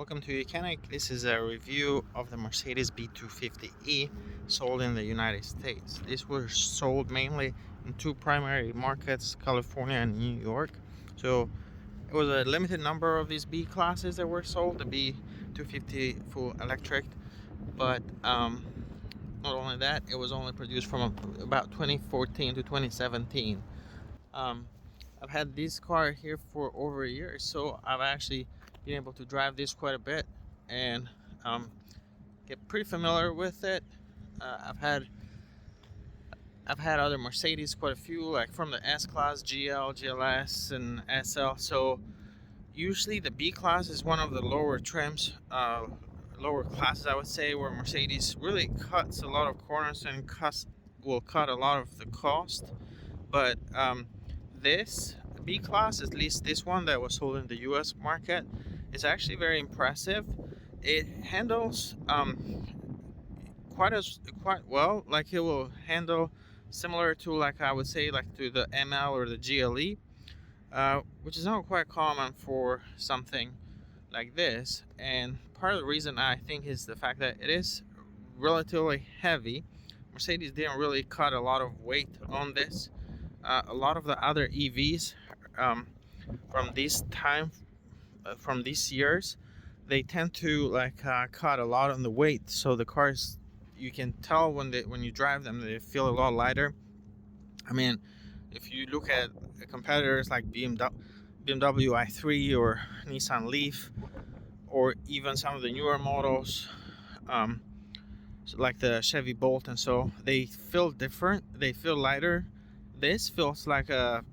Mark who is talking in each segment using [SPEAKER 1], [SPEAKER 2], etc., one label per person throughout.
[SPEAKER 1] Welcome to YOUCANIC. This is a review of the Mercedes B250e sold in the United States. These were sold mainly in two primary markets, California and New York. So it was a limited number of these B classes that were sold, the B250 full electric. But not only that, it was only produced from about 2014 to 2017. I've had this car here for over a year, so I've actually been able to drive this quite a bit and get pretty familiar with it. I've had other Mercedes, quite a few, like from the S class, GL, GLS, and SL. So usually the B class is one of the lower trims, lower classes, I would say, where Mercedes really cuts a lot of corners and will cut a lot of the cost. But this B class, at least this one that was sold in the US market, is actually very impressive. It handles quite well. Like, it will handle similar to, like, I would say, like to the ML or the GLE, which is not quite common for something like this. And part of the reason, I think, is the fact that it is relatively heavy. Mercedes didn't really cut a lot of weight on this. A lot of the other EVs from these years, they tend to cut a lot on the weight. So the cars, you can tell when you drive them, they feel a lot lighter. I mean, if you look at competitors like BMW i3 or Nissan Leaf, or even some of the newer models, so like the Chevy Bolt, and so they feel different. They feel lighter. This feels like a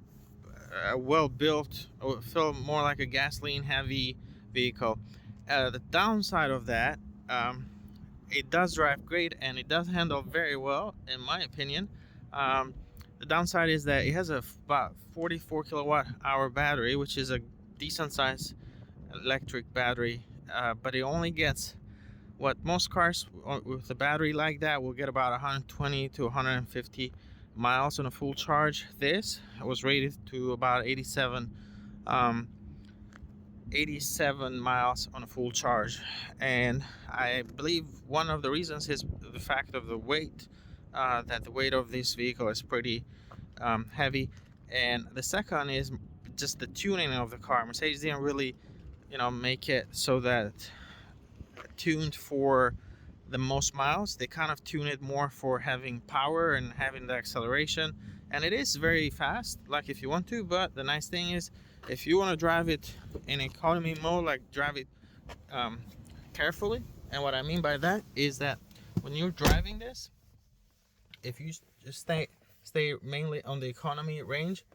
[SPEAKER 1] well-built, or feel more like a gasoline heavy vehicle. The downside of that, it does drive great and it does handle very well, in my opinion. The downside is that it has about 44 kilowatt hour battery, which is a decent size electric battery, but it only gets what most cars with a battery like that will get, about 120 to 150 miles on a full charge. This was rated to about 87 miles on a full charge, and I believe one of the reasons is the fact of the weight, that the weight of this vehicle is pretty heavy. And the second is just the tuning of the car. Mercedes didn't really make it so that tuned for the most miles. They kind of tune it more for having power and having the acceleration, and it is very fast, like, if you want to. But the nice thing is, if you want to drive it in economy mode, like drive it carefully. And what I mean by that is that when you're driving this, if you just stay mainly on the economy range,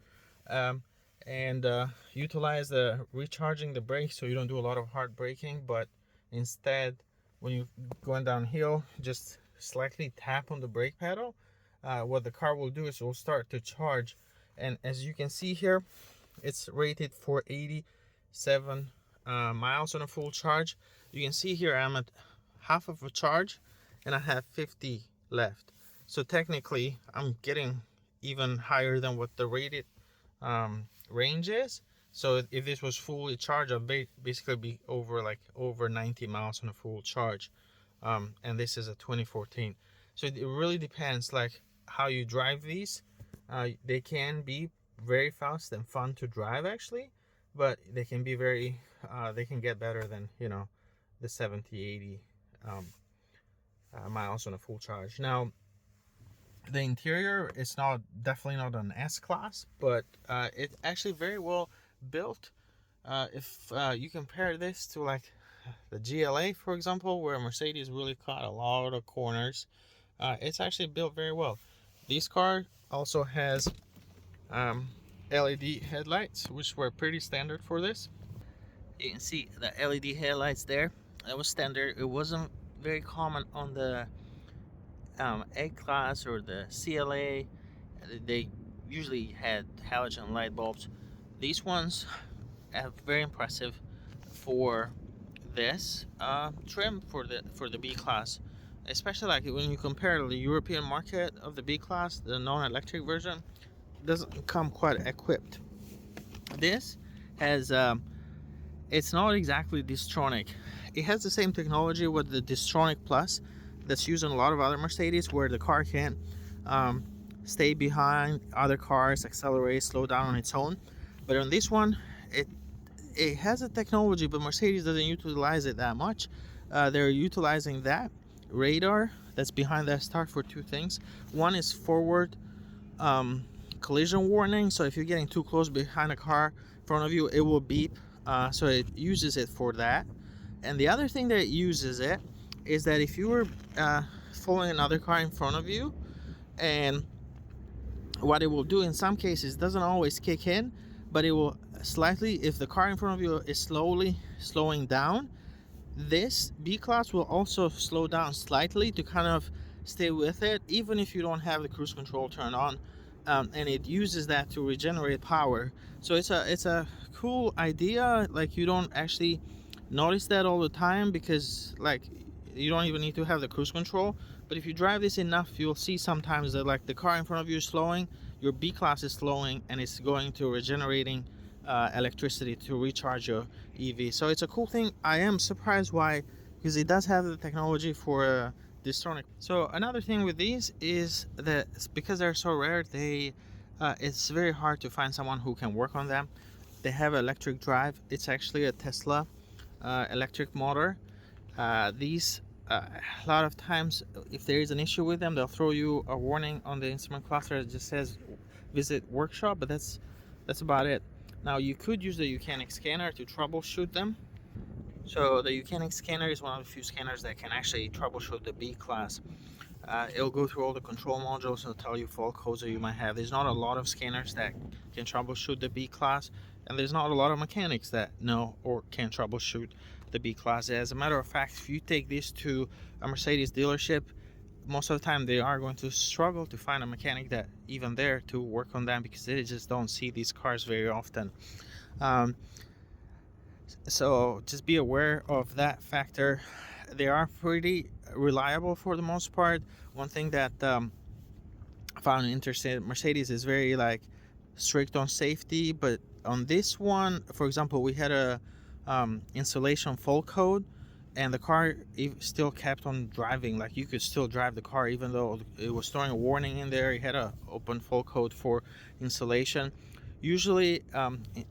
[SPEAKER 1] and utilize the recharging the brakes, so you don't do a lot of hard braking, but instead, when you're going downhill, just slightly tap on the brake pedal. What the car will do is it will start to charge. And as you can see here, it's rated for 87 miles on a full charge. You can see here I'm at half of a charge and I have 50 left. So technically I'm getting even higher than what the rated range is. So if this was fully charged, I'd basically be over 90 miles on a full charge. And this is a 2014. So it really depends, like, how you drive these. They can be very fast and fun to drive, actually, but they can be they can get better than the 70-80 miles on a full charge. Now, the interior is definitely not an S class, but it's actually very well built. If you compare this to, like, the GLA, for example, where Mercedes really cut a lot of corners, it's actually built very well. This car also has LED headlights, which were pretty standard for this. You can see the LED headlights there. That was standard. It wasn't very common on the A class or the CLA. They usually had halogen light bulbs. These ones are very impressive for this trim for the B class, especially like when you compare the European market of the B class. The non-electric version doesn't come quite equipped. This has it's not exactly Distronic. It has the same technology with the Distronic Plus that's used in a lot of other Mercedes, where the car can stay behind other cars, accelerate, slow down on its own. But on this one, it has a technology, but Mercedes doesn't utilize it that much. They're utilizing that radar that's behind that start for two things. One is forward collision warning, so if you're getting too close behind a car in front of you, it will beep. So it uses it for that. And the other thing that it uses it is that if you were following another car in front of you, and what it will do in some cases, doesn't always kick in, but it will slightly, if the car in front of you is slowing down, this B-Class will also slow down slightly to kind of stay with it, even if you don't have the cruise control turned on. And it uses that to regenerate power. So it's a cool idea. Like, you don't actually notice that all the time, because like you don't even need to have the cruise control. But if you drive this enough, you'll see sometimes that like the car in front of you is slowing, your B-Class is slowing, and it's going to regenerating electricity to recharge your EV. So it's a cool thing. I am surprised why, because it does have the technology for Distronic. So another thing with these is that because they're so rare, it's very hard to find someone who can work on them. They have electric drive. It's actually a Tesla electric motor. These a lot of times, if there is an issue with them, they'll throw you a warning on the instrument cluster that just says visit workshop, but that's about it. Now, you could use the YOUCANIC scanner to troubleshoot them. So the YOUCANIC scanner is one of the few scanners that can actually troubleshoot the B-Class. It'll go through all the control modules and tell you fault codes that you might have. There's not a lot of scanners that can troubleshoot the B-Class, and there's not a lot of mechanics that know or can troubleshoot the B-Class. As a matter of fact, if you take this to a Mercedes dealership, most of the time they are going to struggle to find a mechanic that even there to work on them, because they just don't see these cars very often. So just be aware of that factor. They are pretty reliable for the most part. One thing that I found interesting, Mercedes is very like strict on safety, but on this one, for example, we had a installation fault code, and the car still kept on driving. Like, you could still drive the car even though it was throwing a warning in there. It had a open fault code for installation. Usually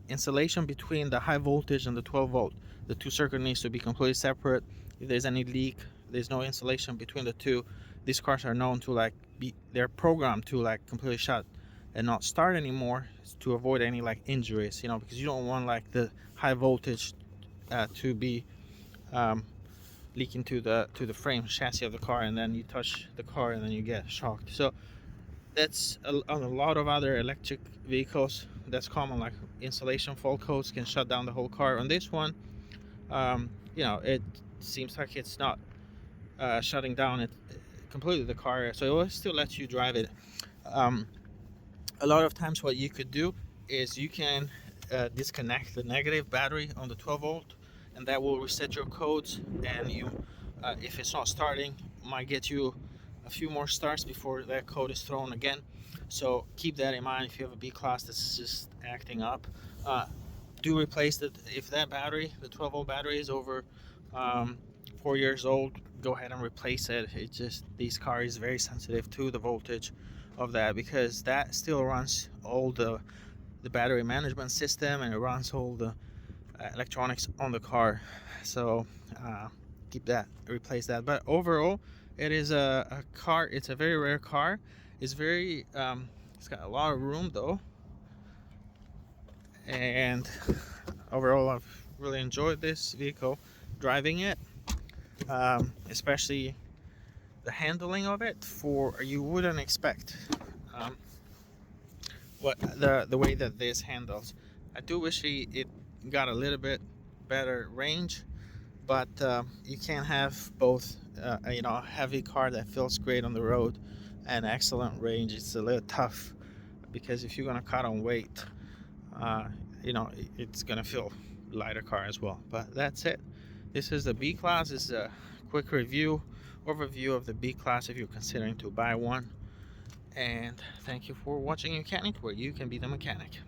[SPEAKER 1] installation between the high voltage and the 12 volt, the two circuit needs to be completely separate. If there's any leak, there's no installation between the two. These cars are known to like they're programmed to like completely shut and not start anymore, to avoid any like injuries, you know, because you don't want like the high voltage to be leaking to the frame chassis of the car, and then you touch the car and then you get shocked. So that's on a lot of other electric vehicles, that's common. Like, installation fault codes can shut down the whole car. On this one, you know, it seems like it's not shutting down it completely the car, so it will still let you drive it. A lot of times what you could do is you can disconnect the negative battery on the 12 volt, and that will reset your codes, and you if it's not starting, might get you a few more starts before that code is thrown again. So keep that in mind if you have a B-Class that's just acting up. Do replace it. If that battery, the 12 volt battery, is over 4 years old, go ahead and replace it. It just, this car is very sensitive to the voltage of that, because that still runs all the battery management system, and it runs all the electronics on the car. So keep that, replace that. But overall, it is a car. It's a very rare car. It's very it's got a lot of room though, and overall I've really enjoyed this vehicle, driving it, especially the handling of it. For you wouldn't expect what the way that this handles. I do wish it got a little bit better range, but you can't have both. You know, a heavy car that feels great on the road and excellent range. It's a little tough, because if you're gonna cut on weight, you know, it's gonna feel lighter car as well. But that's it. This is the B-Class. This is a quick overview of the B-Class if you're considering to buy one. And thank you for watching YOUCANIC, where you can be the mechanic.